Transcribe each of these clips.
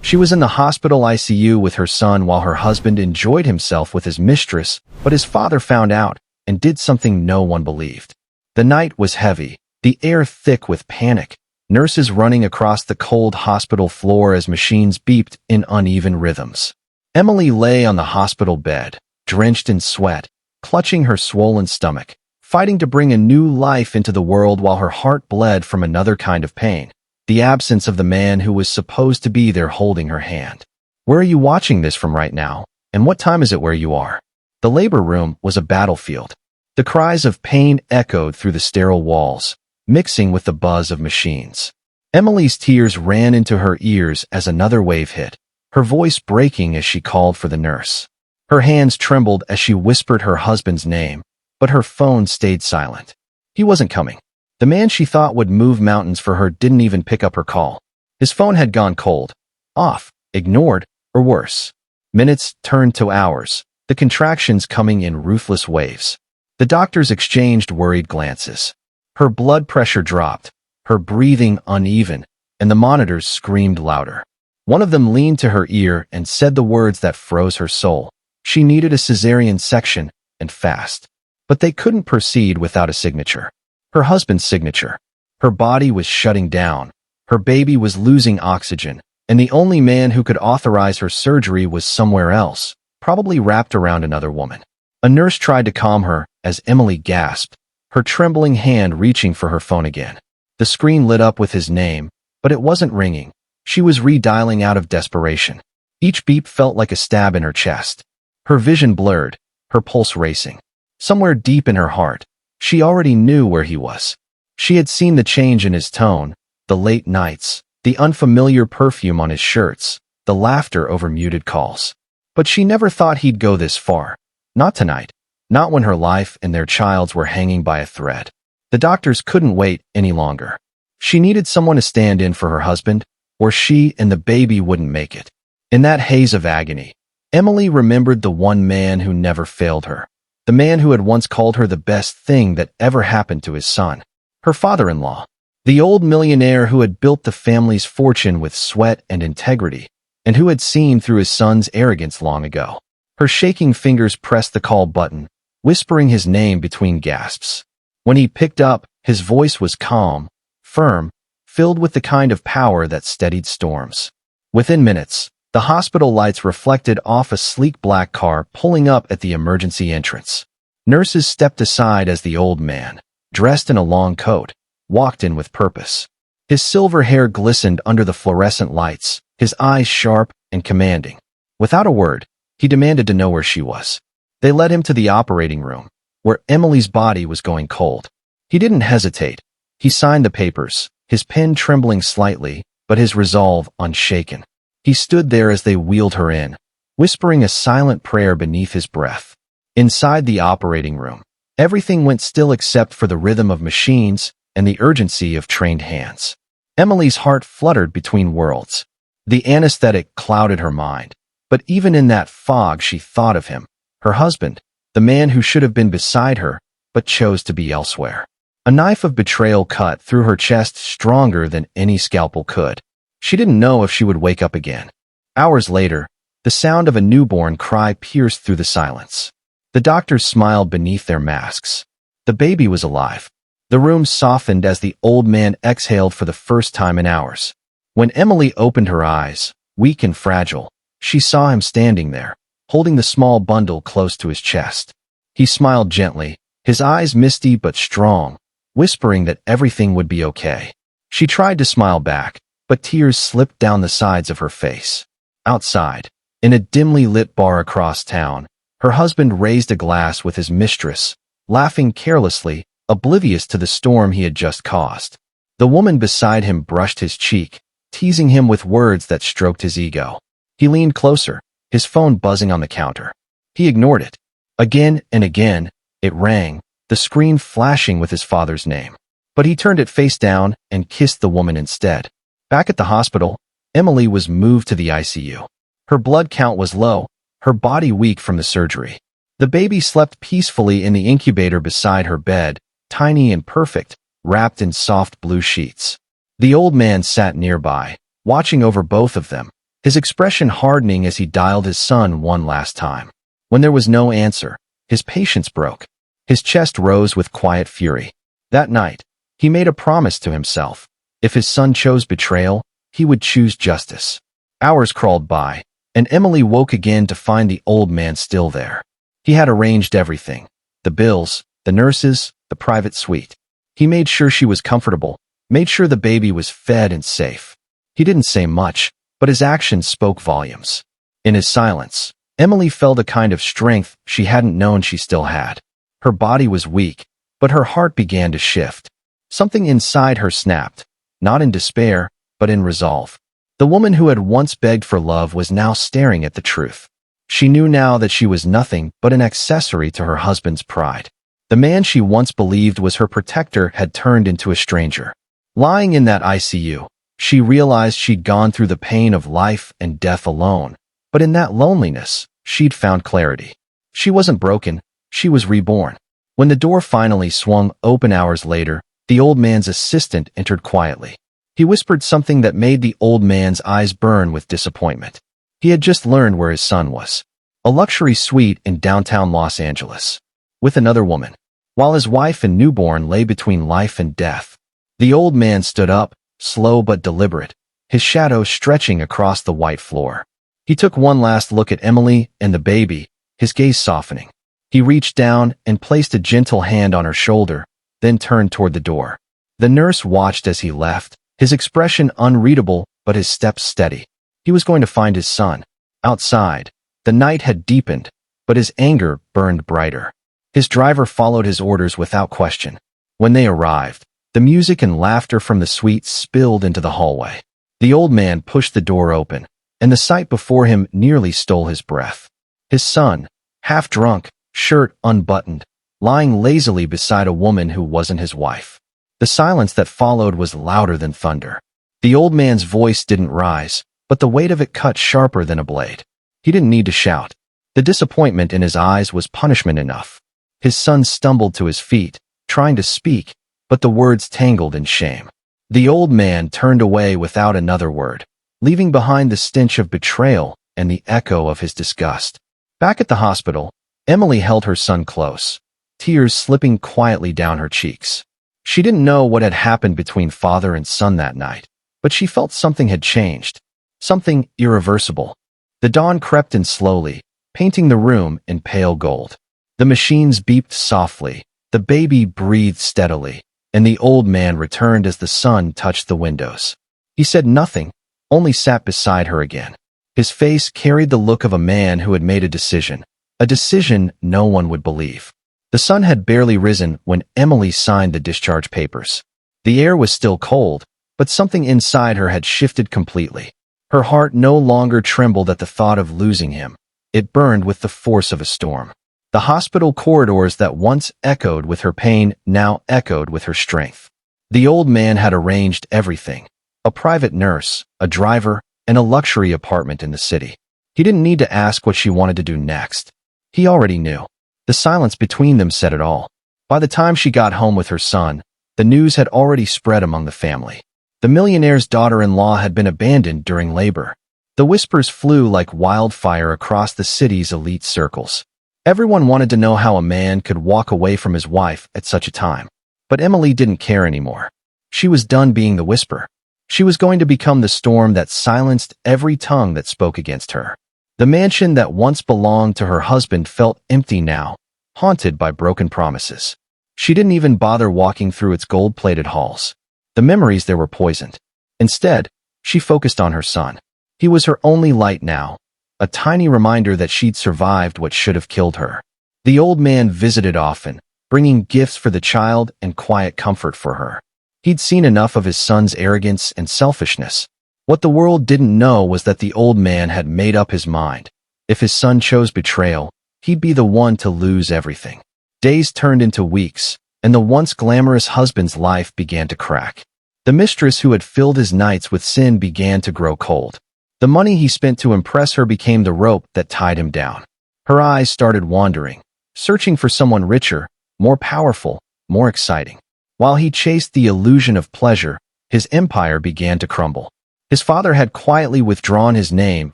She was in the hospital ICU with her son while her husband enjoyed himself with his mistress, but his father found out and did something no one believed. The night was heavy, the air thick with panic, nurses running across the cold hospital floor as machines beeped in uneven rhythms. Emily lay on the hospital bed, drenched in sweat, clutching her swollen stomach, fighting to bring a new life into the world while her heart bled from another kind of pain, the absence of the man who was supposed to be there holding her hand. Where are you watching this from right now, and what time is it where you are? The labor room was a battlefield. The cries of pain echoed through the sterile walls, mixing with the buzz of machines. Emily's tears ran into her ears as another wave hit, her voice breaking as she called for the nurse. Her hands trembled as she whispered her husband's name, but her phone stayed silent. He wasn't coming. The man she thought would move mountains for her didn't even pick up her call. His phone had gone cold, off, ignored, or worse. Minutes turned to hours, the contractions coming in ruthless waves. The doctors exchanged worried glances. Her blood pressure dropped, her breathing uneven, and the monitors screamed louder. One of them leaned to her ear and said the words that froze her soul. She needed a cesarean section, and fast. But they couldn't proceed without a signature. Her husband's signature. Her body was shutting down. Her baby was losing oxygen, and the only man who could authorize her surgery was somewhere else, probably wrapped around another woman. A nurse tried to calm her as Emily gasped, her trembling hand reaching for her phone again. The screen lit up with his name, but it wasn't ringing. She was redialing out of desperation. Each beep felt like a stab in her chest. Her vision blurred, her pulse racing. Somewhere deep in her heart, she already knew where he was. She had seen the change in his tone, the late nights, the unfamiliar perfume on his shirts, the laughter over muted calls. But she never thought he'd go this far. Not tonight. Not when her life and their child's were hanging by a thread. The doctors couldn't wait any longer. She needed someone to stand in for her husband, or she and the baby wouldn't make it. In that haze of agony, Emily remembered the one man who never failed her. The man who had once called her the best thing that ever happened to his son. Her father-in-law. The old millionaire who had built the family's fortune with sweat and integrity, and who had seen through his son's arrogance long ago. Her shaking fingers pressed the call button, whispering his name between gasps. When he picked up, his voice was calm, firm, filled with the kind of power that steadied storms. Within minutes, the hospital lights reflected off a sleek black car pulling up at the emergency entrance. Nurses stepped aside as the old man, dressed in a long coat, walked in with purpose. His silver hair glistened under the fluorescent lights, his eyes sharp and commanding. Without a word, he demanded to know where she was. They led him to the operating room, where Emily's body was going cold. He didn't hesitate. He signed the papers, his pen trembling slightly, but his resolve unshaken. He stood there as they wheeled her in, whispering a silent prayer beneath his breath. Inside the operating room, everything went still except for the rhythm of machines and the urgency of trained hands. Emily's heart fluttered between worlds. The anesthetic clouded her mind, but even in that fog she thought of him, her husband, the man who should have been beside her, but chose to be elsewhere. A knife of betrayal cut through her chest stronger than any scalpel could. She didn't know if she would wake up again. Hours later, the sound of a newborn cry pierced through the silence. The doctors smiled beneath their masks. The baby was alive. The room softened as the old man exhaled for the first time in hours. When Emily opened her eyes, weak and fragile, she saw him standing there, holding the small bundle close to his chest. He smiled gently, his eyes misty but strong, whispering that everything would be okay. She tried to smile back, but tears slipped down the sides of her face. Outside, in a dimly lit bar across town, her husband raised a glass with his mistress, laughing carelessly, oblivious to the storm he had just caused. The woman beside him brushed his cheek, teasing him with words that stroked his ego. He leaned closer, his phone buzzing on the counter. He ignored it. Again and again, it rang, the screen flashing with his father's name. But he turned it face down and kissed the woman instead. Back at the hospital, Emily was moved to the ICU. Her blood count was low, her body weak from the surgery. The baby slept peacefully in the incubator beside her bed, tiny and perfect, wrapped in soft blue sheets. The old man sat nearby, watching over both of them, his expression hardening as he dialed his son one last time. When there was no answer, his patience broke. His chest rose with quiet fury. That night, he made a promise to himself. If his son chose betrayal, he would choose justice. Hours crawled by, and Emily woke again to find the old man still there. He had arranged everything: the bills, the nurses, the private suite. He made sure she was comfortable, made sure the baby was fed and safe. He didn't say much, but his actions spoke volumes. In his silence, Emily felt a kind of strength she hadn't known she still had. Her body was weak, but her heart began to shift. Something inside her snapped, not in despair, but in resolve. The woman who had once begged for love was now staring at the truth. She knew now that she was nothing but an accessory to her husband's pride. The man she once believed was her protector had turned into a stranger. Lying in that ICU, she realized she'd gone through the pain of life and death alone, but in that loneliness, she'd found clarity. She wasn't broken, she was reborn. When the door finally swung open hours later, the old man's assistant entered quietly. He whispered something that made the old man's eyes burn with disappointment. He had just learned where his son was. A luxury suite in downtown Los Angeles. With another woman. While his wife and newborn lay between life and death. The old man stood up, slow but deliberate, his shadow stretching across the white floor. He took one last look at Emily and the baby, his gaze softening. He reached down and placed a gentle hand on her shoulder, then turned toward the door. The nurse watched as he left, his expression unreadable but his steps steady. He was going to find his son. Outside, the night had deepened, but his anger burned brighter. His driver followed his orders without question. When they arrived, the music and laughter from the suite spilled into the hallway. The old man pushed the door open, and the sight before him nearly stole his breath. His son, half drunk, shirt unbuttoned, lying lazily beside a woman who wasn't his wife. The silence that followed was louder than thunder. The old man's voice didn't rise, but the weight of it cut sharper than a blade. He didn't need to shout. The disappointment in his eyes was punishment enough. His son stumbled to his feet, trying to speak, but the words tangled in shame. The old man turned away without another word, leaving behind the stench of betrayal and the echo of his disgust. Back at the hospital, Emily held her son close, tears slipping quietly down her cheeks. She didn't know what had happened between father and son that night, but she felt something had changed, something irreversible. The dawn crept in slowly, painting the room in pale gold. The machines beeped softly, the baby breathed steadily, and the old man returned as the sun touched the windows. He said nothing, only sat beside her again. His face carried the look of a man who had made a decision no one would believe. The sun had barely risen when Emily signed the discharge papers. The air was still cold, but something inside her had shifted completely. Her heart no longer trembled at the thought of losing him. It burned with the force of a storm. The hospital corridors that once echoed with her pain now echoed with her strength. The old man had arranged everything: a private nurse, a driver, and a luxury apartment in the city. He didn't need to ask what she wanted to do next. He already knew. The silence between them said it all. By the time she got home with her son, the news had already spread among the family. The millionaire's daughter-in-law had been abandoned during labor. The whispers flew like wildfire across the city's elite circles. Everyone wanted to know how a man could walk away from his wife at such a time. But Emily didn't care anymore. She was done being the whisper. She was going to become the storm that silenced every tongue that spoke against her. The mansion that once belonged to her husband felt empty now, haunted by broken promises. She didn't even bother walking through its gold-plated halls. The memories there were poisoned. Instead, she focused on her son. He was her only light now, a tiny reminder that she'd survived what should have killed her. The old man visited often, bringing gifts for the child and quiet comfort for her. He'd seen enough of his son's arrogance and selfishness. What the world didn't know was that the old man had made up his mind. If his son chose betrayal, he'd be the one to lose everything. Days turned into weeks, and the once glamorous husband's life began to crack. The mistress who had filled his nights with sin began to grow cold. The money he spent to impress her became the rope that tied him down. Her eyes started wandering, searching for someone richer, more powerful, more exciting. While he chased the illusion of pleasure, his empire began to crumble. His father had quietly withdrawn his name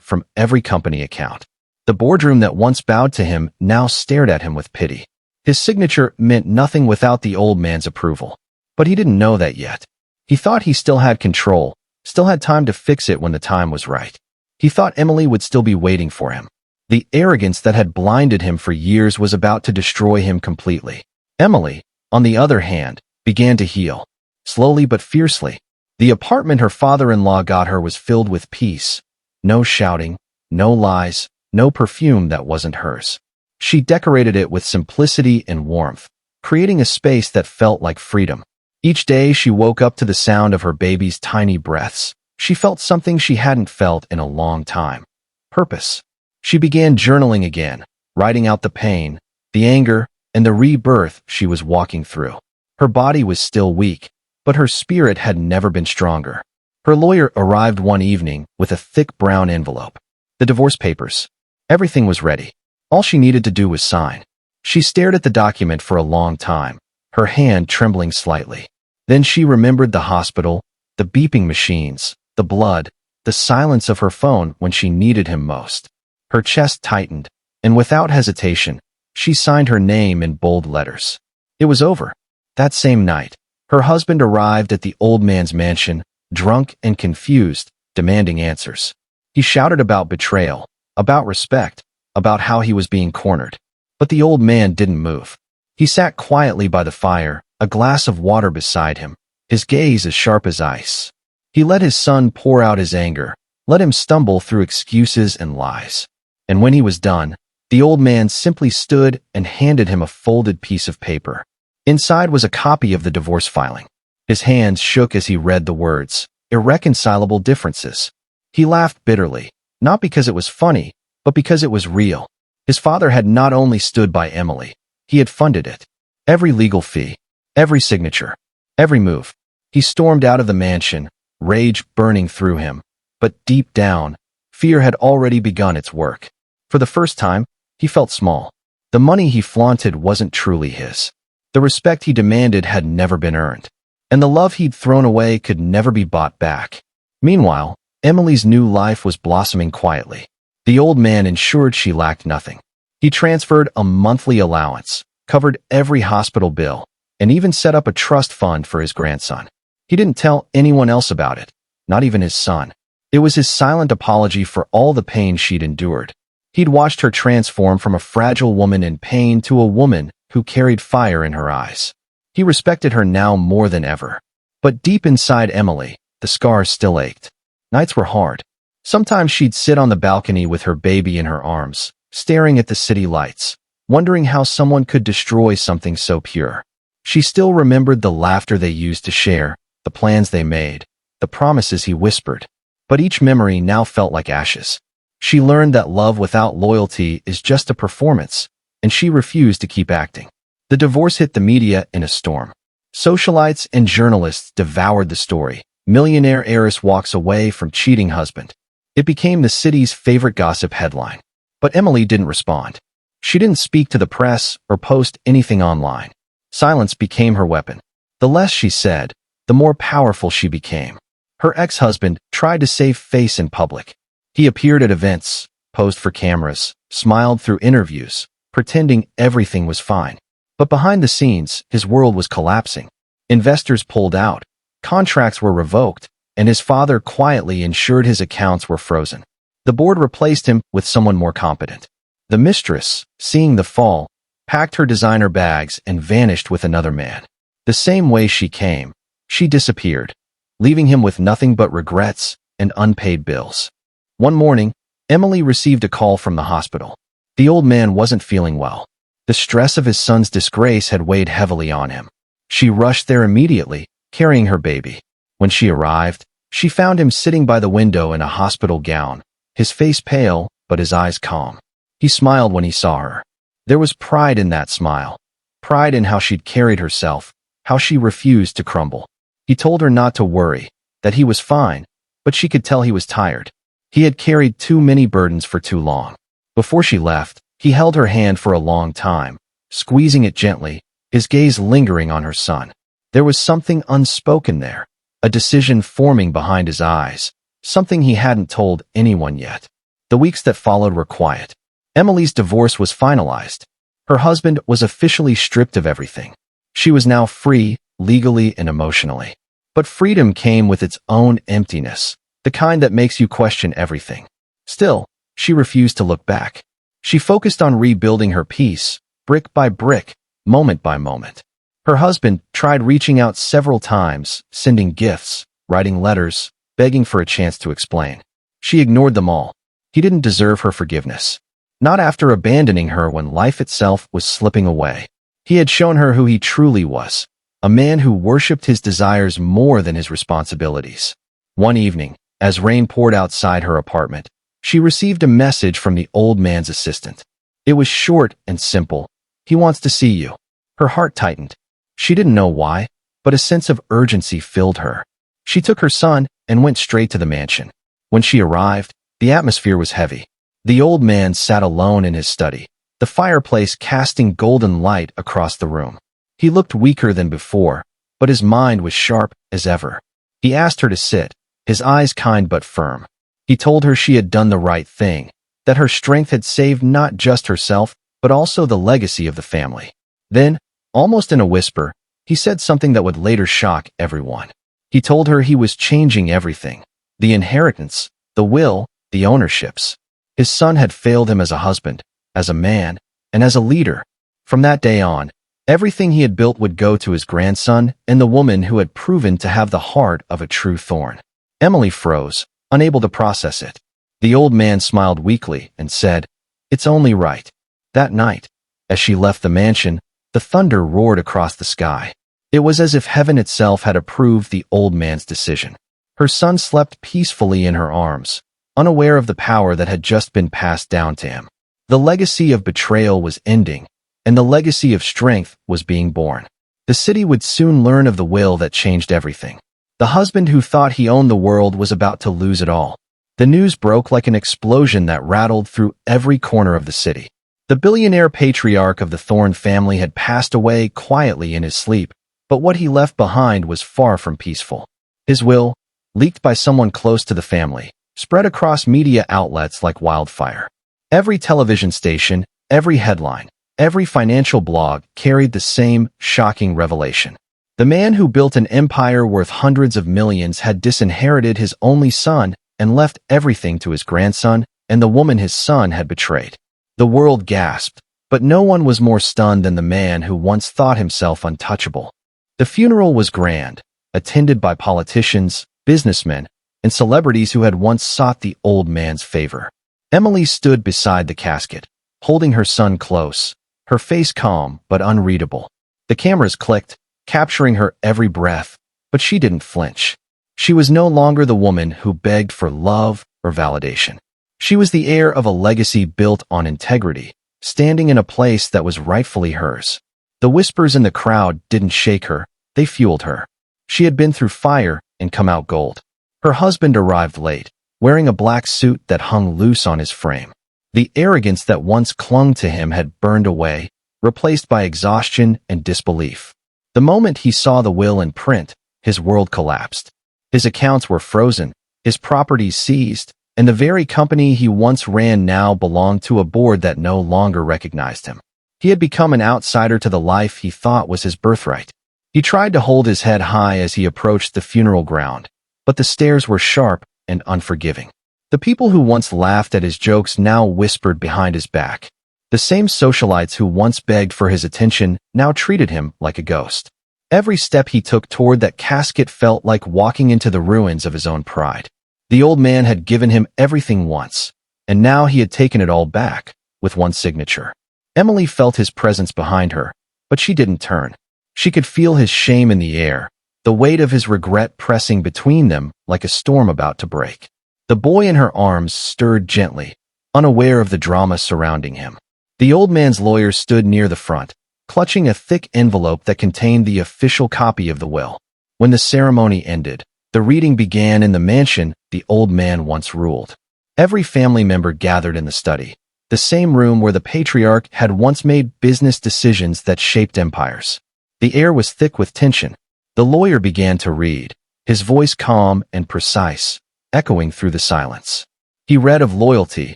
from every company account. The boardroom that once bowed to him now stared at him with pity. His signature meant nothing without the old man's approval. But he didn't know that yet. He thought he still had control, still had time to fix it when the time was right. He thought Emily would still be waiting for him. The arrogance that had blinded him for years was about to destroy him completely. Emily, on the other hand, began to heal. Slowly but fiercely. The apartment her father-in-law got her was filled with peace. No shouting, no lies, no perfume that wasn't hers. She decorated it with simplicity and warmth, creating a space that felt like freedom. Each day she woke up to the sound of her baby's tiny breaths. She felt something she hadn't felt in a long time. Purpose. She began journaling again, writing out the pain, the anger, and the rebirth she was walking through. Her body was still weak, but her spirit had never been stronger. Her lawyer arrived one evening with a thick brown envelope. The divorce papers. Everything was ready. All she needed to do was sign. She stared at the document for a long time, her hand trembling slightly. Then she remembered the hospital, the beeping machines, the blood, the silence of her phone when she needed him most. Her chest tightened, and without hesitation, she signed her name in bold letters. It was over. That same night, her husband arrived at the old man's mansion, drunk and confused, demanding answers. He shouted about betrayal, about respect, about how he was being cornered. But the old man didn't move. He sat quietly by the fire, a glass of water beside him, his gaze as sharp as ice. He let his son pour out his anger, let him stumble through excuses and lies. And when he was done, the old man simply stood and handed him a folded piece of paper. Inside was a copy of the divorce filing. His hands shook as he read the words, irreconcilable differences. He laughed bitterly, not because it was funny, but because it was real. His father had not only stood by Emily, he had funded it. Every legal fee, every signature, every move. He stormed out of the mansion, rage burning through him. But deep down, fear had already begun its work. For the first time, he felt small. The money he flaunted wasn't truly his. The respect he demanded had never been earned. And the love he'd thrown away could never be bought back. Meanwhile, Emily's new life was blossoming quietly. The old man ensured she lacked nothing. He transferred a monthly allowance, covered every hospital bill, and even set up a trust fund for his grandson. He didn't tell anyone else about it, not even his son. It was his silent apology for all the pain she'd endured. He'd watched her transform from a fragile woman in pain to a woman who carried fire in her eyes. He respected her now more than ever. But deep inside Emily, the scars still ached. Nights were hard. Sometimes she'd sit on the balcony with her baby in her arms, staring at the city lights, wondering how someone could destroy something so pure. She still remembered the laughter they used to share, the plans they made, the promises he whispered. But each memory now felt like ashes. She learned that love without loyalty is just a performance, and she refused to keep acting. The divorce hit the media in a storm. Socialites and journalists devoured the story. Millionaire heiress walks away from cheating husband. It became the city's favorite gossip headline. But Emily didn't respond. She didn't speak to the press or post anything online. Silence became her weapon. The less she said, the more powerful she became. Her ex-husband tried to save face in public. He appeared at events, posed for cameras, smiled through interviews, pretending everything was fine. But behind the scenes, his world was collapsing. Investors pulled out, contracts were revoked, and his father quietly ensured his accounts were frozen. The board replaced him with someone more competent. The mistress, seeing the fall, packed her designer bags and vanished with another man. The same way she came, she disappeared, leaving him with nothing but regrets and unpaid bills. One morning, Emily received a call from the hospital. The old man wasn't feeling well. The stress of his son's disgrace had weighed heavily on him. She rushed there immediately, carrying her baby. When she arrived, she found him sitting by the window in a hospital gown, his face pale, but his eyes calm. He smiled when he saw her. There was pride in that smile, pride in how she'd carried herself, how she refused to crumble. He told her not to worry, that he was fine, but she could tell he was tired. He had carried too many burdens for too long. Before she left, he held her hand for a long time, squeezing it gently, his gaze lingering on her son. There was something unspoken there, a decision forming behind his eyes, something he hadn't told anyone yet. The weeks that followed were quiet. Emily's divorce was finalized. Her husband was officially stripped of everything. She was now free, legally and emotionally. But freedom came with its own emptiness, the kind that makes you question everything. Still, she refused to look back. She focused on rebuilding her peace, brick by brick, moment by moment. Her husband tried reaching out several times, sending gifts, writing letters, begging for a chance to explain. She ignored them all. He didn't deserve her forgiveness. Not after abandoning her when life itself was slipping away. He had shown her who he truly was, a man who worshipped his desires more than his responsibilities. One evening, as rain poured outside her apartment, she received a message from the old man's assistant. It was short and simple. "He wants to see you." Her heart tightened. She didn't know why, but a sense of urgency filled her. She took her son and went straight to the mansion. When she arrived, the atmosphere was heavy. The old man sat alone in his study, the fireplace casting golden light across the room. He looked weaker than before, but his mind was sharp as ever. He asked her to sit, his eyes kind but firm. He told her she had done the right thing, that her strength had saved not just herself, but also the legacy of the family. Then, almost in a whisper, he said something that would later shock everyone. He told her he was changing everything. The inheritance, the will, the ownerships. His son had failed him as a husband, as a man, and as a leader. From that day on, everything he had built would go to his grandson and the woman who had proven to have the heart of a true thorn. Emily froze, unable to process it. The old man smiled weakly and said, "It's only right." That night, as she left the mansion, the thunder roared across the sky. It was as if heaven itself had approved the old man's decision. Her son slept peacefully in her arms, unaware of the power that had just been passed down to him. The legacy of betrayal was ending, and the legacy of strength was being born. The city would soon learn of the will that changed everything. The husband who thought he owned the world was about to lose it all. The news broke like an explosion that rattled through every corner of the city. The billionaire patriarch of the Thorne family had passed away quietly in his sleep, but what he left behind was far from peaceful. His will, leaked by someone close to the family, spread across media outlets like wildfire. Every television station, every headline, every financial blog carried the same shocking revelation. The man who built an empire worth hundreds of millions had disinherited his only son and left everything to his grandson and the woman his son had betrayed. The world gasped, but no one was more stunned than the man who once thought himself untouchable. The funeral was grand, attended by politicians, businessmen, and celebrities who had once sought the old man's favor. Emily stood beside the casket, holding her son close, her face calm but unreadable. The cameras clicked, capturing her every breath, but she didn't flinch. She was no longer the woman who begged for love or validation. She was the heir of a legacy built on integrity, standing in a place that was rightfully hers. The whispers in the crowd didn't shake her, they fueled her. She had been through fire and come out gold. Her husband arrived late, wearing a black suit that hung loose on his frame. The arrogance that once clung to him had burned away, replaced by exhaustion and disbelief. The moment he saw the will in print, his world collapsed. His accounts were frozen, his properties seized, and the very company he once ran now belonged to a board that no longer recognized him. He had become an outsider to the life he thought was his birthright. He tried to hold his head high as he approached the funeral ground, but the stares were sharp and unforgiving. The people who once laughed at his jokes now whispered behind his back. The same socialites who once begged for his attention now treated him like a ghost. Every step he took toward that casket felt like walking into the ruins of his own pride. The old man had given him everything once, and now he had taken it all back, with one signature. Emily felt his presence behind her, but she didn't turn. She could feel his shame in the air, the weight of his regret pressing between them like a storm about to break. The boy in her arms stirred gently, unaware of the drama surrounding him. The old man's lawyer stood near the front, clutching a thick envelope that contained the official copy of the will. When the ceremony ended, the reading began in the mansion the old man once ruled. Every family member gathered in the study, the same room where the patriarch had once made business decisions that shaped empires. The air was thick with tension. The lawyer began to read, his voice calm and precise. echoing through the silence. He read of loyalty,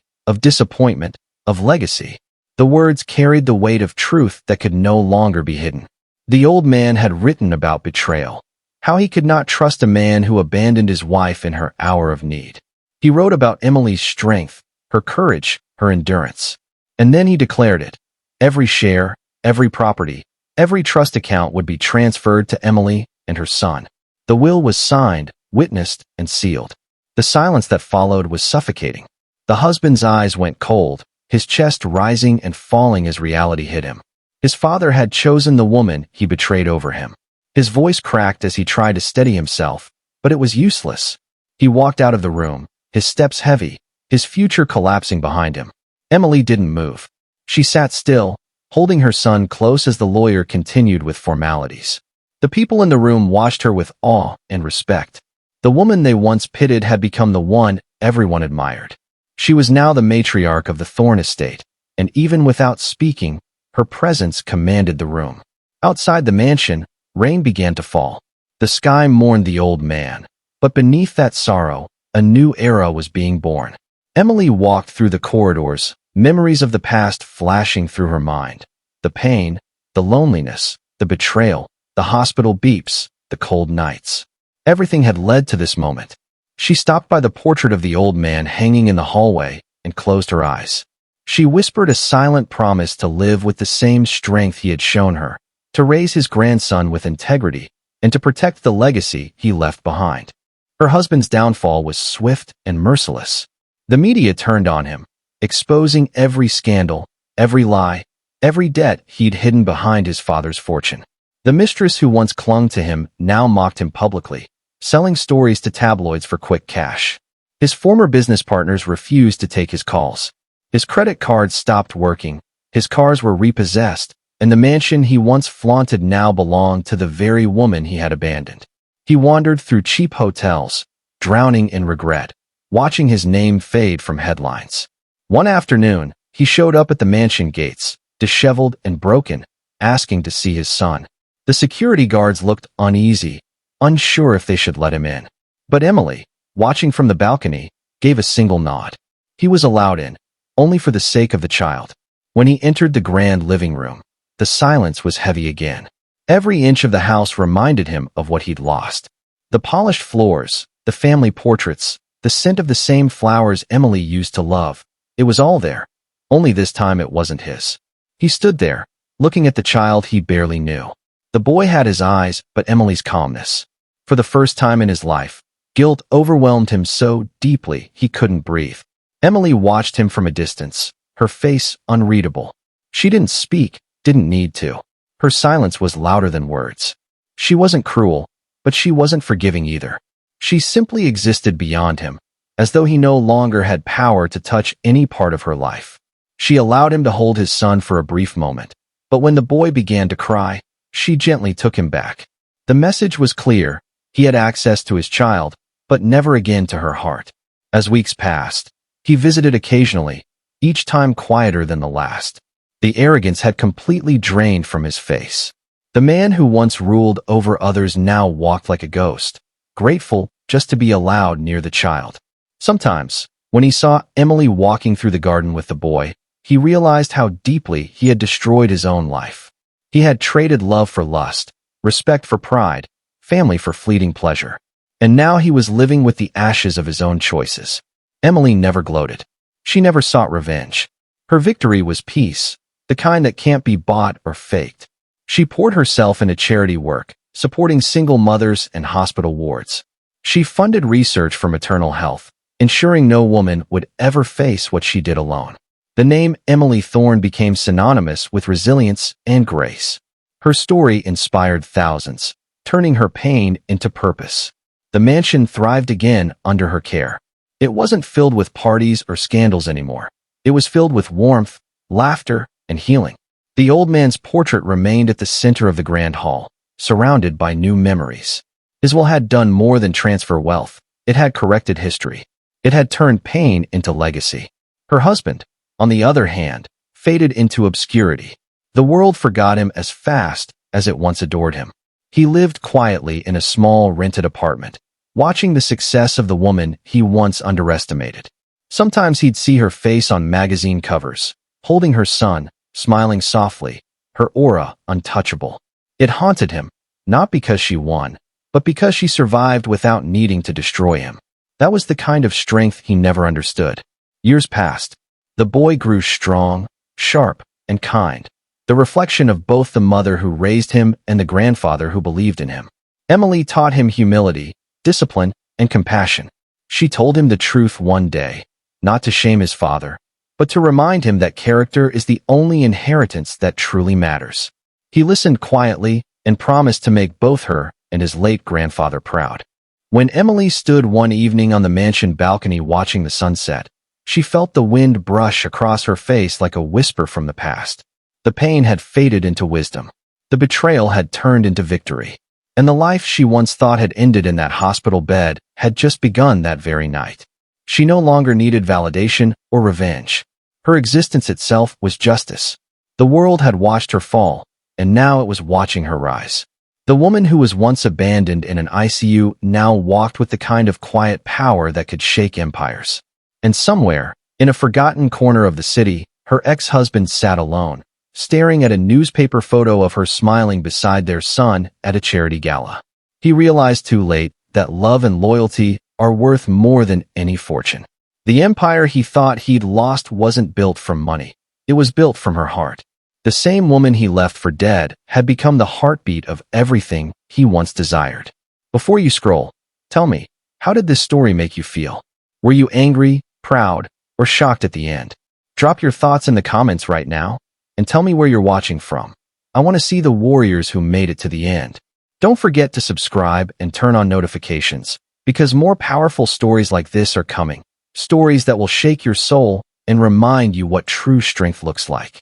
of disappointment, of legacy. The words carried the weight of truth that could no longer be hidden. The old man had written about betrayal, how he could not trust a man who abandoned his wife in her hour of need. He wrote about Emily's strength, her courage, her endurance. And then he declared it. Every share, every property, every trust account would be transferred to Emily and her son. The will was signed, witnessed, and sealed. The silence that followed was suffocating. The husband's eyes went cold, his chest rising and falling as reality hit him. His father had chosen the woman he betrayed over him. His voice cracked as he tried to steady himself, but it was useless. He walked out of the room, his steps heavy, his future collapsing behind him. Emily didn't move. She sat still, holding her son close as the lawyer continued with formalities. The people in the room watched her with awe and respect. The woman they once pitied had become the one everyone admired. She was now the matriarch of the Thorne estate, and even without speaking, her presence commanded the room. Outside the mansion, rain began to fall. The sky mourned the old man, but beneath that sorrow, a new era was being born. Emily walked through the corridors, memories of the past flashing through her mind. The pain, the loneliness, the betrayal, the hospital beeps, the cold nights. Everything had led to this moment. She stopped by the portrait of the old man hanging in the hallway and closed her eyes. She whispered a silent promise to live with the same strength he had shown her, to raise his grandson with integrity, and to protect the legacy he left behind. Her husband's downfall was swift and merciless. The media turned on him, exposing every scandal, every lie, every debt he'd hidden behind his father's fortune. The mistress who once clung to him now mocked him publicly, selling stories to tabloids for quick cash. His former business partners refused to take his calls. His credit cards stopped working, his cars were repossessed, and the mansion he once flaunted now belonged to the very woman he had abandoned. He wandered through cheap hotels, drowning in regret, watching his name fade from headlines. One afternoon, he showed up at the mansion gates, disheveled and broken, asking to see his son. The security guards looked uneasy, unsure if they should let him in. But Emily, watching from the balcony, gave a single nod. He was allowed in, only for the sake of the child. When he entered the grand living room, the silence was heavy again. Every inch of the house reminded him of what he'd lost. The polished floors, the family portraits, the scent of the same flowers Emily used to love. It was all there. Only this time it wasn't his. He stood there, looking at the child he barely knew. The boy had his eyes, but Emily's calmness. For the first time in his life, guilt overwhelmed him so deeply he couldn't breathe. Emily watched him from a distance, her face unreadable. She didn't speak, didn't need to. Her silence was louder than words. She wasn't cruel, but she wasn't forgiving either. She simply existed beyond him, as though he no longer had power to touch any part of her life. She allowed him to hold his son for a brief moment, but when the boy began to cry, she gently took him back. The message was clear. He had access to his child, but never again to her heart. As weeks passed, he visited occasionally, each time quieter than the last. The arrogance had completely drained from his face. The man who once ruled over others now walked like a ghost, grateful just to be allowed near the child. Sometimes, when he saw Emily walking through the garden with the boy, he realized how deeply he had destroyed his own life. He had traded love for lust, respect for pride, family for fleeting pleasure. And now he was living with the ashes of his own choices. Emily never gloated. She never sought revenge. Her victory was peace, the kind that can't be bought or faked. She poured herself into charity work, supporting single mothers and hospital wards. She funded research for maternal health, ensuring no woman would ever face what she did alone. The name Emily Thorne became synonymous with resilience and grace. Her story inspired thousands, turning her pain into purpose. The mansion thrived again under her care. It wasn't filled with parties or scandals anymore. It was filled with warmth, laughter, and healing. The old man's portrait remained at the center of the grand hall, surrounded by new memories. His will had done more than transfer wealth. It had corrected history. It had turned pain into legacy. Her husband, on the other hand, faded into obscurity. The world forgot him as fast as it once adored him. He lived quietly in a small rented apartment, watching the success of the woman he once underestimated. Sometimes he'd see her face on magazine covers, holding her son, smiling softly, her aura untouchable. It haunted him, not because she won, but because she survived without needing to destroy him. That was the kind of strength he never understood. Years passed. The boy grew strong, sharp, and kind, the reflection of both the mother who raised him and the grandfather who believed in him. Emily taught him humility, discipline, and compassion. She told him the truth one day, not to shame his father, but to remind him that character is the only inheritance that truly matters. He listened quietly and promised to make both her and his late grandfather proud. When Emily stood one evening on the mansion balcony watching the sunset, she felt the wind brush across her face like a whisper from the past. The pain had faded into wisdom. The betrayal had turned into victory. And the life she once thought had ended in that hospital bed had just begun that very night. She no longer needed validation or revenge. Her existence itself was justice. The world had watched her fall, and now it was watching her rise. The woman who was once abandoned in an ICU now walked with the kind of quiet power that could shake empires. And somewhere, in a forgotten corner of the city, her ex-husband sat alone, staring at a newspaper photo of her smiling beside their son at a charity gala. He realized too late that love and loyalty are worth more than any fortune. The empire he thought he'd lost wasn't built from money. It was built from her heart. The same woman he left for dead had become the heartbeat of everything he once desired. Before you scroll, tell me, how did this story make you feel? Were you angry, proud, or shocked at the end? Drop your thoughts in the comments right now, and tell me where you're watching from. I want to see the warriors who made it to the end. Don't forget to subscribe and turn on notifications, because more powerful stories like this are coming. Stories that will shake your soul and remind you what true strength looks like.